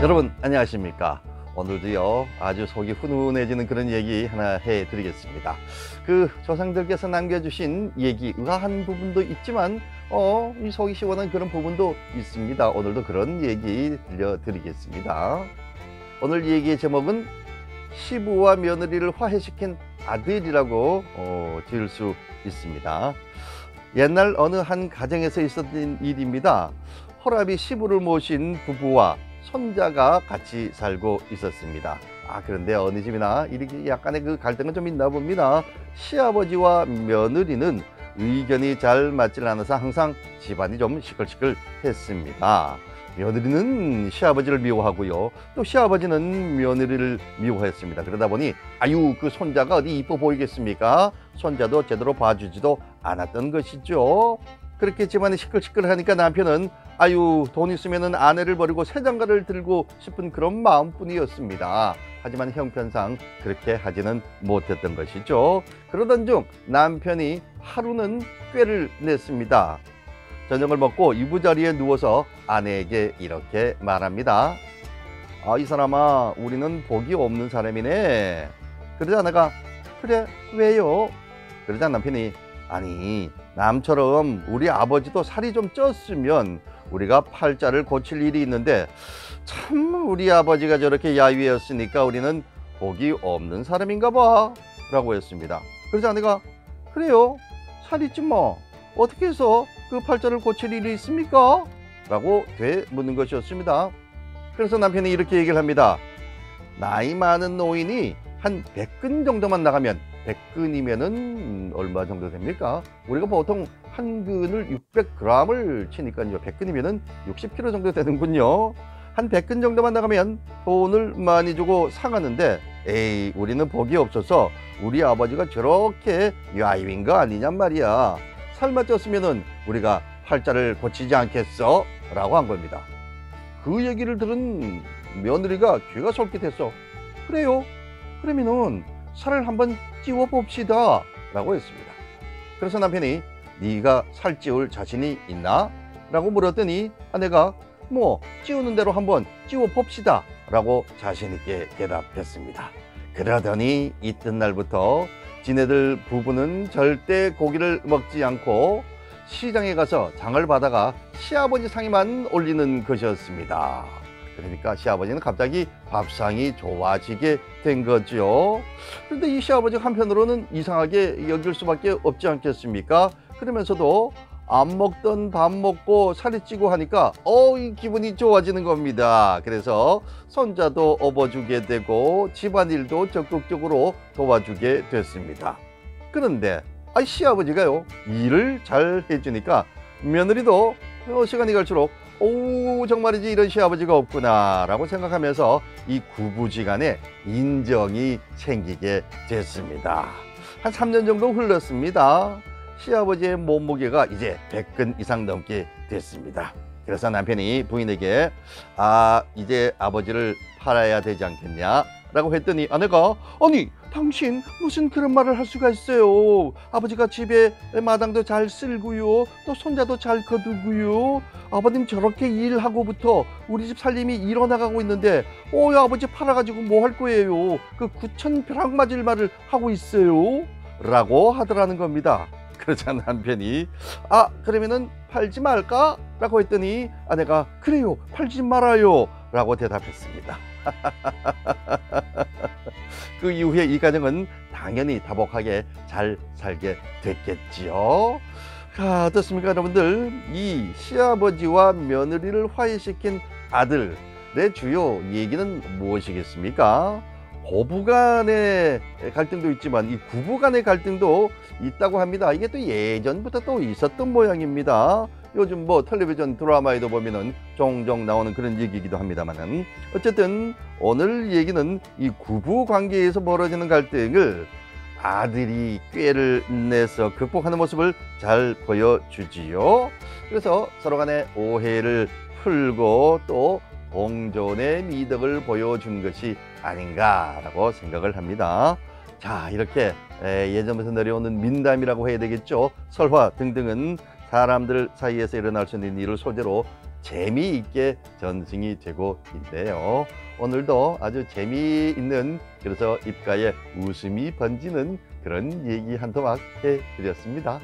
여러분 안녕하십니까. 오늘도요 아주 속이 훈훈해지는 그런 얘기 하나 해드리겠습니다. 그 조상들께서 남겨주신 얘기 의아한 부분도 있지만 이 속이 시원한 그런 부분도 있습니다. 오늘도 그런 얘기 들려드리겠습니다. 오늘 얘기의 제목은 시부와 며느리를 화해시킨 아들이라고 지을 수 있습니다. 옛날 어느 한 가정에서 있었던 일입니다. 허랍이 시부를 모신 부부와 손자가 같이 살고 있었습니다. 그런데 어느 집이나 이렇게 약간의 그 갈등은 좀 있나 봅니다. 시아버지와 며느리는 의견이 잘 맞질 않아서 항상 집안이 좀 시끌시끌했습니다. 며느리는 시아버지를 미워하고요, 또 시아버지는 며느리를 미워했습니다. 그러다 보니 그 손자가 어디 이뻐 보이겠습니까? 손자도 제대로 봐주지도 않았던 것이죠. 그렇게 집안이 시끌시끌하니까 남편은 돈 있으면은 아내를 버리고 새 장가를 들고 싶은 그런 마음뿐이었습니다. 하지만 형편상 그렇게 하지는 못했던 것이죠. 그러던 중 남편이 하루는 꾀를 냈습니다. 저녁을 먹고 이부자리에 누워서 아내에게 이렇게 말합니다. 이 사람아, 우리는 복이 없는 사람이네. 그러자 아내가 그래, 왜요? 그러자 남편이 남처럼 우리 아버지도 살이 좀 쪘으면 우리가 팔자를 고칠 일이 있는데 참 우리 아버지가 저렇게 야위였으니까 우리는 복이 없는 사람인가 봐 라고 했습니다. 그래서 아내가 그래요, 살이 좀 어떻게 해서 그 팔자를 고칠 일이 있습니까? 라고 되묻는 것이었습니다. 그래서 남편이 이렇게 얘기를 합니다. 나이 많은 노인이 한 100근 정도만 나가면, 100근이면은 얼마 정도 됩니까? 우리가 보통 한 근을 600g을 치니까요, 100근이면은 60kg 정도 되는군요. 한 100근 정도만 나가면 돈을 많이 주고 사가는데 우리는 복이 없어서 우리 아버지가 저렇게 야유인 거 아니냔 말이야. 살만 쪘으면은 우리가 팔자를 고치지 않겠어? 라고 한 겁니다. 그 얘기를 들은 며느리가 귀가 솔깃했어. 그래요, 그러면은 살을 한번 찌워 봅시다 라고 했습니다. 그래서 남편이 네가 살 찌울 자신이 있나? 라고 물었더니 아내가 찌우는 대로 한번 찌워 봅시다 라고 자신 있게 대답했습니다. 그러더니 이튿날부터 지네들 부부는 절대 고기를 먹지 않고 시장에 가서 장을 받아가 시아버지 상에만 올리는 것이었습니다. 그러니까 시아버지는 갑자기 밥상이 좋아지게 된 거죠. 그런데 이 시아버지가 한편으로는 이상하게 여길 수밖에 없지 않겠습니까? 그러면서도 안 먹던 밥 먹고 살이 찌고 하니까 이 기분이 좋아지는 겁니다. 그래서 손자도 업어주게 되고 집안일도 적극적으로 도와주게 됐습니다. 그런데 시아버지가요, 일을 잘 해주니까 며느리도 시간이 갈수록 정말이지 이런 시아버지가 없구나 라고 생각하면서 이 부부지간에 인정이 생기게 됐습니다. 한 3년 정도 흘렀습니다. 시아버지의 몸무게가 이제 100근 이상 넘게 됐습니다. 그래서 남편이 부인에게 이제 아버지를 팔아야 되지 않겠냐 라고 했더니 아내가 당신 무슨 그런 말을 할 수가 있어요. 아버지가 집에 마당도 잘 쓸고요, 또 손자도 잘 거두고요, 아버님 저렇게 일하고부터 우리 집 살림이 일어나가고 있는데 아버지 팔아가지고 뭐 할 거예요? 그 9,000벼락 맞을 말을 하고 있어요 라고 하더라는 겁니다. 그러자 남편이 그러면은 팔지 말까? 라고 했더니 아내가 그래요, 팔지 말아요 라고 대답했습니다. 그 이후에 이 가정은 당연히 다복하게 잘 살게 됐겠지요. 어떻습니까 여러분들? 이 시아버지와 며느리를 화해시킨 아들의 주요 얘기는 무엇이겠습니까? 고부간의 갈등도 있지만 이 부부간의 갈등도 있다고 합니다. 이게 또 예전부터 또 있었던 모양입니다. 요즘 텔레비전 드라마에도 보면은 종종 나오는 그런 얘기이기도 합니다만은, 어쨌든 오늘 얘기는 이 부부 관계에서 벌어지는 갈등을 아들이 꾀를 내서 극복하는 모습을 잘 보여주지요. 그래서 서로 간의 오해를 풀고 또 공존의 미덕을 보여준 것이 아닌가라고 생각을 합니다. 자, 이렇게 예전부터 내려오는 민담이라고 해야 되겠죠. 설화 등등은 사람들 사이에서 일어날 수 있는 일을 소재로 재미있게 전승이 되고 있네요. 오늘도 아주 재미있는, 그래서 입가에 웃음이 번지는 그런 얘기 한 토막 해드렸습니다.